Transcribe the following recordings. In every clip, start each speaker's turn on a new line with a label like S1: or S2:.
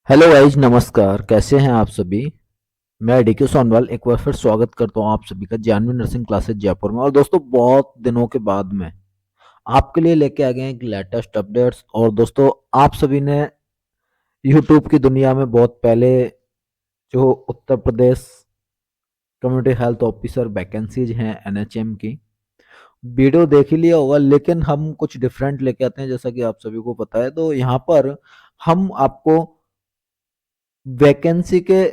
S1: Hello guys, नमस्कार। कैसे हैं आप सभी। मैं डीके सोनवाल एक बार फिर स्वागत करता हूं आप सभी का जानवी नर्सिंग क्लासेस जयपुर में। और दोस्तों, बहुत दिनों के बाद में आपके लिए लेके आ गए हैं एक लेटेस्ट अपडेट्स। और दोस्तों, आप सभी ने यूट्यूब की दुनिया में बहुत पहले जो Uttar Pradesh community health officer vacancies हैं एनएचएम की वीडियो देख ही लिया होगा, लेकिन हम कुछ डिफरेंट लेके आते हैं जैसा कि आप सभी को पता है। तो यहाँ पर हम आपको वैकेंसी के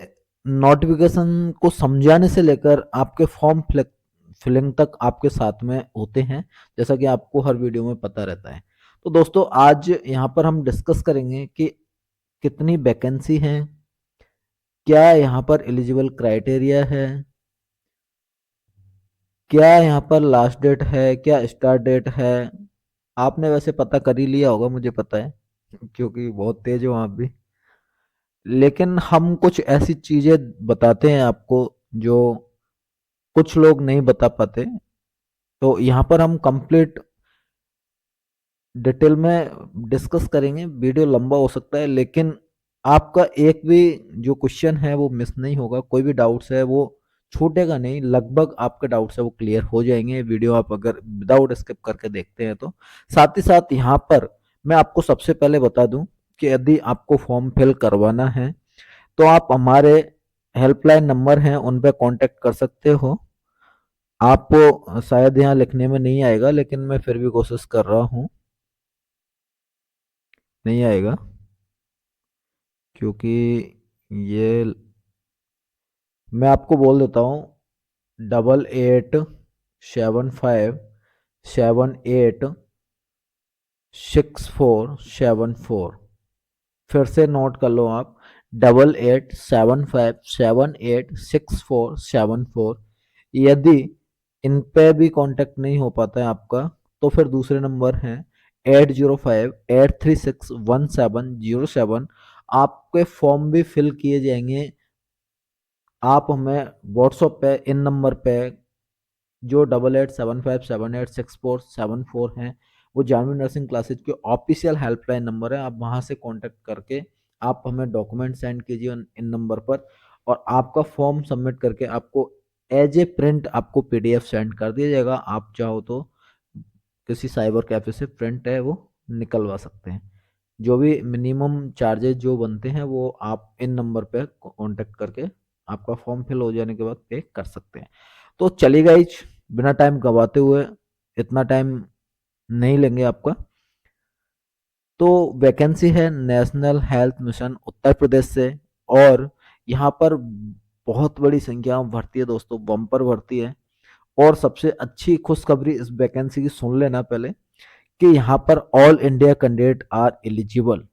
S1: नोटिफिकेशन को समझाने से लेकर आपके फॉर्म फिलिंग तक आपके साथ में होते हैं, जैसा कि आपको हर वीडियो में पता रहता है। तो दोस्तों, आज यहाँ पर हम डिस्कस करेंगे कि कितनी वैकेंसी है, क्या यहाँ पर एलिजिबल क्राइटेरिया है, क्या यहाँ पर लास्ट डेट है, क्या स्टार्ट डेट है। आपने वैसे पता कर ही लिया होगा, मुझे पता है, क्योंकि बहुत तेज हो आप भी। लेकिन हम कुछ ऐसी चीजें बताते हैं आपको जो कुछ लोग नहीं बता पाते। तो यहाँ पर हम कंप्लीट डिटेल में डिस्कस करेंगे। वीडियो लंबा हो सकता है, लेकिन आपका एक भी जो क्वेश्चन है वो मिस नहीं होगा। कोई भी डाउट्स है वो छूटेगा नहीं। लगभग आपके डाउट्स है वो क्लियर हो जाएंगे, वीडियो आप अगर विदाउट स्किप करके देखते हैं तो। साथ ही साथ यहाँ पर मैं आपको सबसे पहले बता दूं कि यदि आपको फॉर्म फिल करवाना है तो आप हमारे हेल्पलाइन नंबर हैं उन पर कांटेक्ट कर सकते हो। आपको शायद यहाँ लिखने में नहीं आएगा, लेकिन मैं फिर भी कोशिश कर रहा हूँ। नहीं आएगा क्योंकि ये, मैं आपको बोल देता हूँ, 8875786474। फिर से नोट कर लो आप, 8875786474। यदि इन पे भी कांटेक्ट नहीं हो पाता है आपका, तो फिर दूसरे नंबर हैं 8058361707। आपके फॉर्म भी फिल किए जाएंगे। आप हमें व्हाट्सएप पे इन नंबर पे, जो 8875786474 हैं, वो जानवी नर्सिंग क्लासेज के ऑफिशियल हेल्पलाइन नंबर है। आप वहां से कांटेक्ट करके आप हमें डॉक्यूमेंट सेंड कीजिए इन नंबर पर, और आपका फॉर्म सबमिट करके आपको एज ए प्रिंट आपको पीडीएफ सेंड कर दिया जाएगा। आप चाहो तो किसी साइबर कैफे से प्रिंट है वो निकलवा सकते हैं। जो भी मिनिमम चार्जेस जो बनते हैं वो आप इन नंबर पे कांटेक्ट करके आपका फॉर्म फिल हो जाने के बाद पे कर सकते हैं। तो चलिए गाइज, बिना टाइम गवाते हुए, इतना टाइम नहीं लेंगे आपका। तो वैकेंसी है national health mission Uttar Pradesh से, और यहाँ पर बहुत बड़ी संख्या में भर्ती है दोस्तों, बम्पर भर्ती है। और सबसे अच्छी खुशखबरी इस वैकेंसी की सुन लेना पहले, कि यहाँ पर all India candidate are eligible.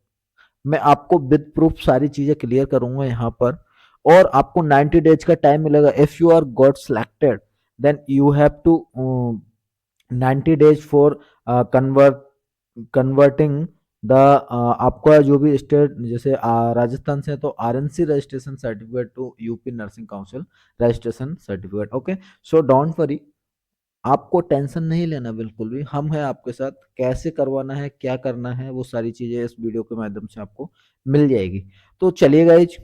S1: मैं आपको विद प्रूफ सारी चीजें क्लियर करूंगा यहाँ पर। और आपको 90 डेज का टाइम मिलेगा। If you are got selected, then you have to 90 days for convert converting the आपका जो भी स्टेट, जैसे राजस्थान से है तो RNC registration certificate to UP nursing council registration certificate. Okay, so don't worry, आपको टेंशन नहीं लेना बिल्कुल भी। हम हैं आपके साथ। कैसे करवाना है, क्या करना है, वो सारी चीजें इस वीडियो के माध्यम से आपको मिल जाएगी। तो चलिए गाइज,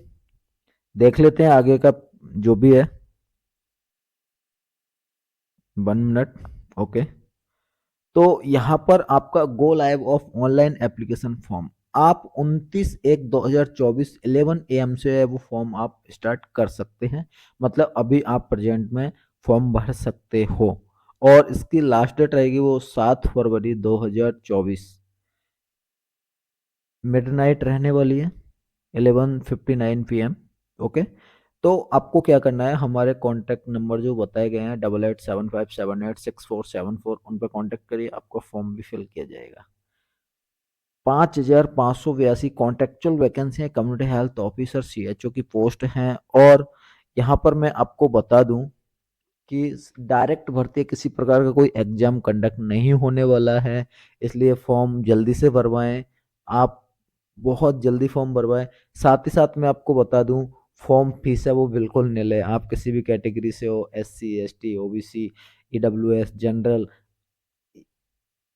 S1: देख लेते हैं आगे का जो भी है। 1 मिनट। ओके, तो यहाँ पर आपका go live of online application form, आप 29/1/2024 11 AM से वो फॉर्म आप स्टार्ट कर सकते हैं। मतलब अभी आप प्रेजेंट में फॉर्म भर सकते हो। और इसकी लास्ट डेट रहेगी वो 7 फरवरी 2024, मिडनाइट रहने वाली है, 11:59 PM। ओके, तो आपको क्या करना है, हमारे कॉन्टैक्ट नंबर जो बताए गए हैं 8875786474, उन पर कॉन्टैक्ट करिए, आपका फॉर्म भी फिल किया जाएगा। 5582 कॉन्ट्रेक्चुअल वैकेंसी है, कम्युनिटी हेल्थ ऑफिसर सीएचओ की पोस्ट हैं। और यहाँ पर मैं आपको बता दूं कि डायरेक्ट भर्ती है, किसी प्रकार का कोई एग्जाम कंडक्ट नहीं होने वाला है। इसलिए फॉर्म जल्दी से भरवाएं आप, बहुत जल्दी फॉर्म भरवाएं। साथ ही साथ मैं आपको बता दूं, फॉर्म फीस है वो बिल्कुल निल है। आप किसी भी कैटेगरी से हो, SC ST OBC EWS general,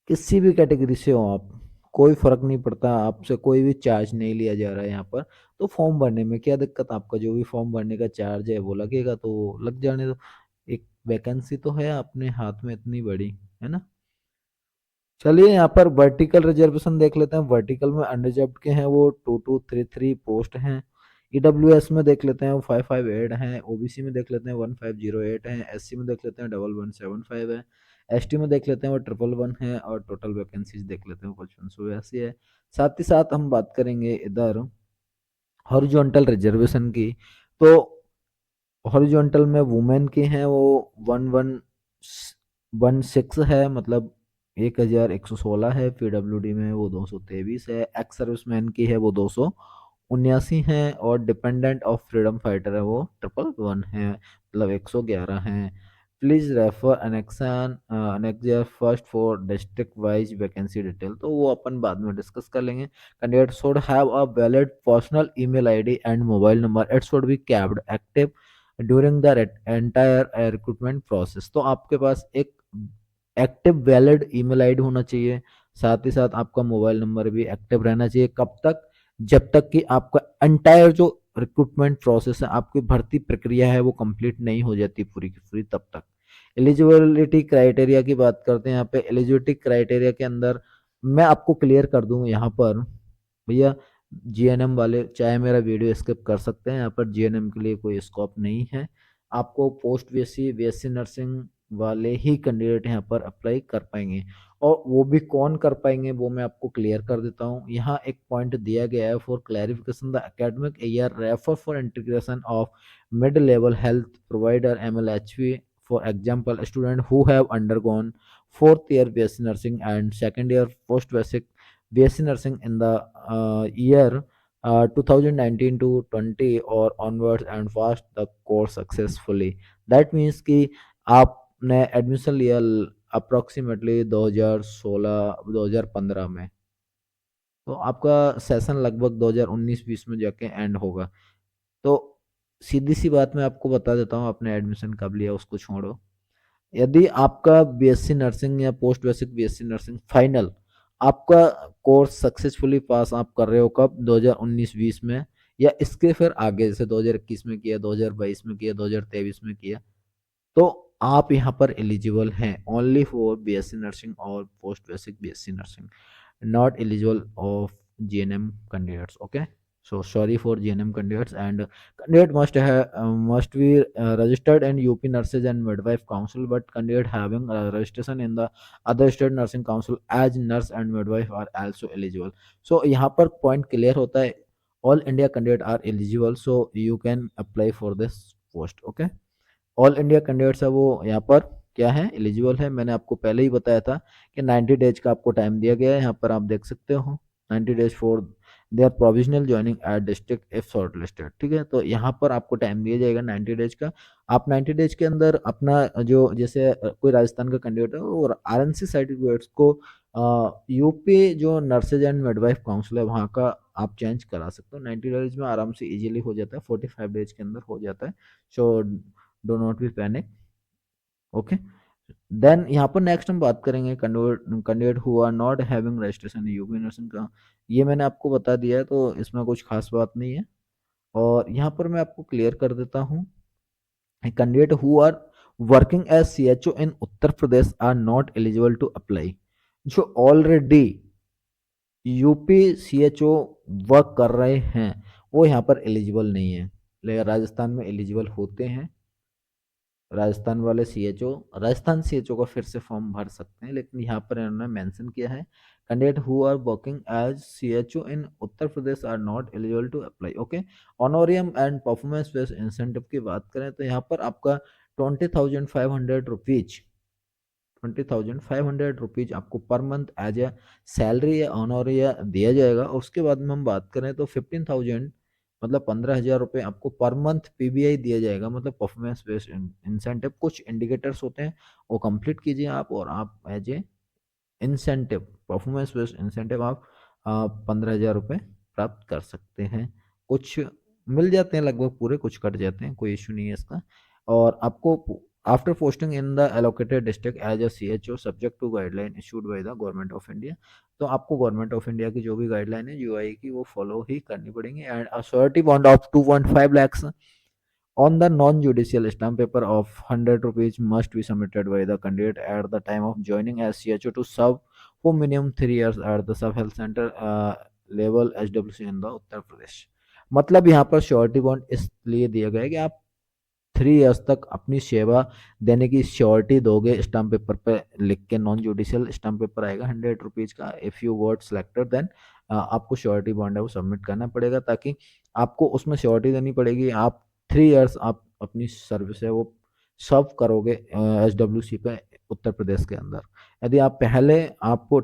S1: किसी भी कैटेगरी से हो आप, कोई फर्क नहीं पड़ता, आपसे कोई भी चार्ज नहीं लिया जा रहा है यहाँ पर। तो फॉर्म भरने में क्या दिक्कत, आपका जो भी फॉर्म भरने का चार्ज है वो लगेगा, तो लग जाने दो। एक वैकेंसी तो है अपने हाथ में इतनी बड़ी, है ना। चलिए यहाँ पर वर्टिकल रिजर्वेशन देख लेते हैं। वर्टिकल में अनरिजर्व्ड के हैं वो 2233 पोस्ट हैं। ईडब्ल्यूएस में देख लेते हैं वो 558 हैं। ओबीसी में देख लेते हैं 1508 हैं। एससी में देख लेते हैं 1175 है। एसटी में देख लेते हैं वो 111 है। और टोटल वैकेंसीज देख लेते हैं वो 5582 है। साथ ही साथ हम बात करेंगे इधर हॉरिजॉन्टल रिजर्वेशन की। तो हॉरिजॉन्टल में वुमेन के हैं वो 1116 है, मतलब 1116 है। पीडब्ल्यूडी में वो 223 है। एक्स सर्विसमैन की है वो 279 है। और डिपेंडेंट ऑफ फ्रीडम फाइटर है वो 111 है, मतलब 111 है। Please refer annexion annexure first for district wise vacancy detail, तो वो अपन बाद में डिस्कस कर लेंगे। Candidate should have a valid personal email ID and mobile number. It should be kept active during the entire recruitment process. तो आपके पास एक एक्टिव वैलिड ईमेल आईडी होना चाहिए, साथ ही साथ आपका मोबाइल नंबर भी एक्टिव रहना चाहिए। कब तक, जब तक कि आपका एंटायर जो रिक्रूटमेंट प्रोसेस है, आपकी भर्ती प्रक्रिया है, वो कंप्लीट नहीं हो जाती पूरी की पूरी, तब तक। एलिजिबिलिटी क्राइटेरिया की बात करते हैं। यहाँ पे एलिजिबिलिटी क्राइटेरिया के अंदर मैं आपको क्लियर कर दूं यहाँ पर भैया, जीएनएम वाले चाहे मेरा वीडियो स्किप कर सकते हैं, यहाँ पर जीएनएम के लिए कोई स्कोप नहीं है। आपको पोस्ट बीएससी बीएससी नर्सिंग वाले ही कैंडिडेट यहाँ पर अप्लाई कर पाएंगे। और वो भी कौन कर पाएंगे वो मैं आपको क्लियर कर देता हूँ। यहाँ एक पॉइंट दिया गया है, for clarification the academic year refer for integration of mid level health provider MLHV, for example student who have undergone fourth year BSc nursing and second year post basic BSc Nursing in the year 2019 to 20 or onwards and passed the course successfully. That means कि आपने admission लिया approximately 2016 2015 में, तो आपका session लगभग 2019-20 में जाके and होगा। तो सीधी सी बात मैं आपको बता देता हूँ, आपने एडमिशन कब लिया उसको छोड़ो। यदि आपका बीएससी नर्सिंग या post basic BSc nursing final आपका कोर्स सक्सेसफुली पास आप कर रहे हो कब, 2019-20 में, या इसके फिर आगे, जैसे 2021 में किया, 2022 में किया, 2023 में किया, तो आप यहाँ पर एलिजिबल हैं ओनली फॉर बीएससी नर्सिंग और post basic BSc nursing, not eligible of GNM candidates. Okay, so sorry for GNM candidates. And candidate must be registered in UP Nurses and Midwife Council, but candidate having registration in the other state nursing council as nurse and midwife are also eligible. So यहाँ पर point clear होता है, all India candidate are eligible, so you can apply for this post. Okay, all India candidates है वो यहाँ पर क्या है, एलिजिबल है। मैंने आपको पहले ही बताया था कि 90 डेज का आपको टाइम दिया गया है, यहाँ पर आप देख सकते हो 90 days for their provisional joining at district if short listed. ठीक है, तो यहाँ पर आपको टाइम दिया जाएगा 90 डेज का। आप 90 डेज के अंदर अपना जो, जैसे कोई राजस्थान का कैंडिडेट है और आरएनसी सर्टिफिकेट्स को यूपी जो नर्सेज एंड मिडवाइफ काउंसिल है वहाँ का आप चेंज करा सकते हो। 90 डेज में आराम से इजीली हो जाता है, 45 डेज के अंदर हो जाता है। So do not be panic. Okay, then यहाँ पर नेक्स्ट हम बात करेंगे candidate who are not having registration UP nursing का। ये मैंने आपको बता दिया है, तो इसमें कुछ खास बात नहीं है। और यहाँ पर मैं आपको क्लियर कर देता हूँ, candidate who are working as CHO in Uttar Pradesh are not eligible to apply. जो ऑलरेडी यूपी सीएचओ वर्क कर रहे हैं वो यहाँ पर एलिजिबल नहीं है, लेकिन राजस्थान में एलिजिबल होते हैं। राजस्थान वाले सीएचओ राजस्थान सीएचओ का फिर से फॉर्म भर सकते हैं, लेकिन यहाँ पर इन्होंने मेंशन किया है candidate who are working as CHO in Uttar Pradesh are not eligible to apply. Okay, honorarium and performance based incentive की बात करें तो यहाँ पर आपका 20,500 रुपीज 20,500 रुपीज आपको per month as a salary या ऑनोरिया दिया जाएगा। उसके बाद में हम बात करें तो 15,000 मतलब 15,000 रुपये आपको पर मंथ पीबीआई दिया जाएगा, मतलब परफॉर्मेंस बेस्ड इंसेंटिव। कुछ इंडिकेटर्स होते हैं वो कंप्लीट कीजिए आप, और आप as a incentive performance based incentive आप 15,000 रुपये प्राप्त कर सकते हैं। कुछ मिल जाते हैं लगभग पूरे, कुछ कट जाते हैं, कोई इशू नहीं है इसका। और आपको after posting in the allocated district as a CHO subject to guideline issued by the government of India, तो आपको गवर्नमेंट ऑफ इंडिया की जो भी गाइडलाइन है यूआई की वो फॉलो ही करनी पड़ेंगी। And a surety bond of 2.5 lakhs on the non-judicial stamp paper of 100 rupees must be submitted by the candidate at the time of joining as CHO to serve for minimum 3 years at the sub health center level HWC in the Uttar Pradesh. मतलब यहाँ पर surety bond इसलिए दिया गया है कि आप 3 years तक अपनी सेवा देने की श्योरिटी दोगे। स्टाम्प पेपर पे लिख के, नॉन जुडिशियल स्टाम्प पेपर आएगा 100 रुपीज़ का। If you word selected then आपको श्योरिटी बॉन्ड है वो सबमिट करना पड़ेगा, ताकि आपको उसमें श्योरिटी देनी पड़ेगी। आप 3 इयर्स आप अपनी सर्विस है वो सर्व करोगे HWC पे उत्तर प्रदेश के अंदर। यदि आप पहले आपको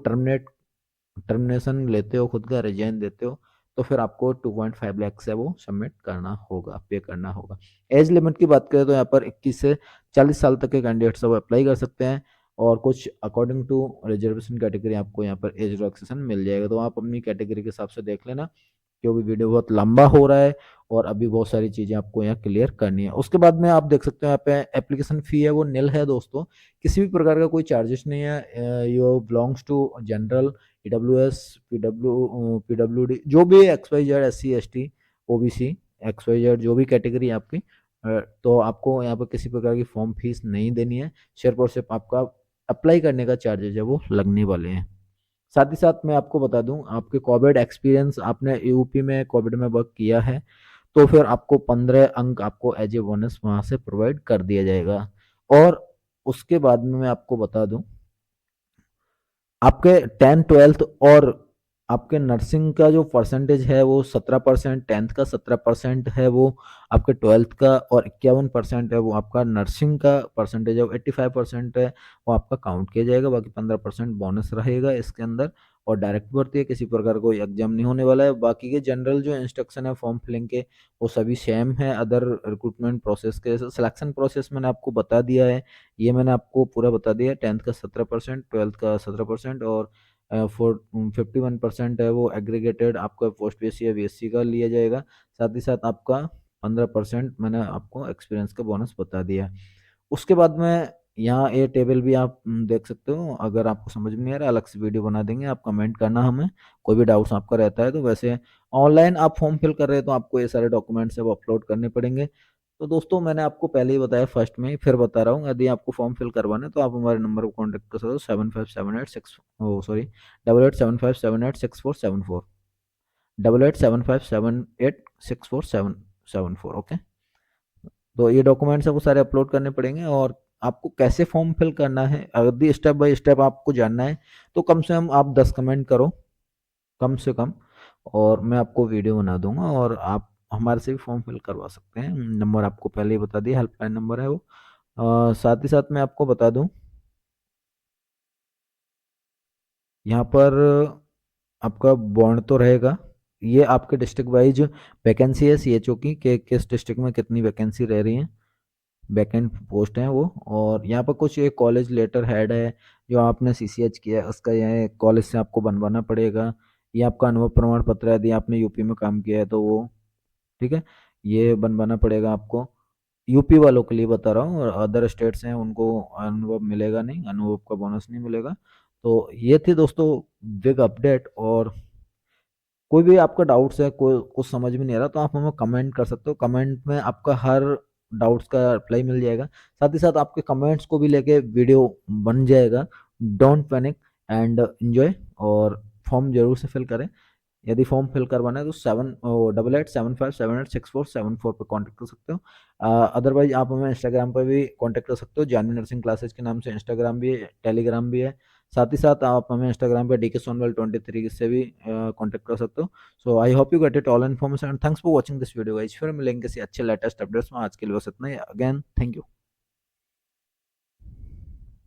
S1: टर्मिनेशन लेते हो, खुद का रिजाइन देते हो, तो फिर आपको 2.5 लाख से वो सबमिट करना होगा, पे करना होगा। एज लिमिट की बात करें तो यहाँ पर 21 से 40 साल तक के कैंडिडेट्स वो अप्लाई कर सकते हैं, और कुछ अकॉर्डिंग टू रिजर्वेशन कैटेगरी आपको यहाँ पर एज रिलैक्सेशन मिल जाएगा। तो आप अपनी कैटेगरी के हिसाब से देख लेना, क्योंकि वीडियो बहुत लंबा हो रहा है और अभी बहुत सारी चीज़ें आपको यहाँ क्लियर करनी है। उसके बाद में आप देख सकते हो यहाँ पे एप्लीकेशन फ़ी है वो निल है दोस्तों, किसी भी प्रकार का कोई चार्जेस नहीं है। You belongs to general, EWS, PWD, जो भी XYZ, SC ST OBC, XYZ जो भी कैटेगरी है आपकी, तो आपको यहाँ पर किसी प्रकार की फॉर्म फीस नहीं देनी है। सिर्फ और सिर्फ आपका अप्लाई करने का चार्जेज है वो लगने वाले हैं। साथ ही साथ मैं आपको बता दूं, आपके कोविड एक्सपीरियंस, आपने यूपी में कोविड में वर्क किया है तो फिर आपको 15 अंक आपको एज ए बोनस वहां से प्रोवाइड कर दिया जाएगा। और उसके बाद में मैं आपको बता दूं, आपके 10th 12th और आपके नर्सिंग का जो परसेंटेज है वो 17%, 10th का 17% है वो आपके 12th का, और 51% है वो आपका नर्सिंग का परसेंटेज है, 85% है वो आपका काउंट किया जाएगा। बाकी 15% बोनस रहेगा इसके अंदर। और डायरेक्ट भर्ती है, किसी प्रकार कोई एग्जाम नहीं होने वाला है। बाकी के जनरल जो इंस्ट्रक्शन है फॉर्म फिलिंग के वो सभी सेम है अदर रिक्रूटमेंट प्रोसेस के। सिलेक्शन प्रोसेस मैंने आपको बता दिया है, ये मैंने आपको पूरा बता दिया। 10th का 17%, 12th का 17%, और 51% है वो एग्रीगेटेड आपका पोस्ट BSc या BSc का लिया जाएगा। साथ ही साथ आपका 15% मैंने आपको एक्सपीरियंस का बोनस बता दिया। उसके बाद में यहाँ ये टेबल भी आप देख सकते हो। अगर आपको समझ में नहीं आ रहा, अलग से वीडियो बना देंगे, आप कमेंट करना हमें, कोई भी डाउट्स आपका रहता है तो। वैसे ऑनलाइन आप फॉर्म फिल कर रहे हैं तो आपको ये सारे डॉक्यूमेंट्स है वो अपलोड करने पड़ेंगे। तो दोस्तों मैंने आपको पहले ही बताया फर्स्ट में ही, फिर बता रहा हूँ, यदि आपको फॉर्म फिल करवाना है तो आप हमारे नंबर को कॉन्टैक्ट कर सकते हो, 7578 6 सॉरी 8875786474, 8875786474। ओके, तो ये डॉक्यूमेंट्स है वो सारे अपलोड करने पड़ेंगे। और आपको कैसे फॉर्म फिल करना है, यदि स्टेप बाय स्टेप आपको जानना है तो कम से कम आप 10 कमेंट करो कम से कम, और मैं आपको वीडियो बना दूंगा और आप हमारे से भी फॉर्म फिल करवा सकते हैं। नंबर आपको पहले ही बता दिया, हेल्पलाइन नंबर है वो। साथ ही साथ मैं आपको बता दूं, यहाँ पर आपका बॉन्ड तो रहेगा। ये आपके डिस्ट्रिक्ट वाइज वैकेंसी है CHO की, कि किस डिस्ट्रिक्ट में कितनी वैकेंसी रह रही है, वैकेंट पोस्ट है वो। और यहाँ पर कुछ एक कॉलेज लेटर हेड है जो आपने CCH किया है उसका, यह कॉलेज से आपको बनवाना पड़ेगा। ये आपका अनुभव प्रमाण पत्र है, यदि आपने यूपी में काम किया है तो वो, ठीक है, ये बनवाना पड़ेगा आपको। यूपी वालों के लिए बता रहा हूँ, और अदर स्टेट्स हैं उनको अनुभव मिलेगा नहीं, अनुभव का बोनस नहीं मिलेगा। तो ये थी दोस्तों बिग अपडेट। और कोई भी आपका डाउट्स है, कोई कुछ समझ में नहीं आ रहा, तो आप हमें कमेंट कर सकते हो। कमेंट में आपका हर डाउट्स का रिप्लाई मिल जाएगा। साथ ही साथ आपके कमेंट्स को भी लेके वीडियो बन जाएगा। डोंट पैनिक एंड एंजॉय, और फॉर्म जरूर से फिल करें। यदि फॉर्म फिल करवाना है तो 8875786474 पर कॉन्टैक्ट कर सकते हो। अदरवाइज आप हमें इंस्टाग्राम पर भी कॉन्टैक्ट कर सकते हो, जानवी नर्सिंग क्लासेज के नाम से इंस्टाग्राम भी है, टेलीग्राम भी है। साथ ही साथ आप हमें इंस्टाग्राम पर DK Sonwell 23 से भी कॉन्टैक्ट कर सकते हो। So I hope you get it all information and thanks for watching this video guys. फिर मिलेंगे किसी अच्छे लेटेस्ट अपडेट्स में। आज के लिए बस इतना ही। Again thank you.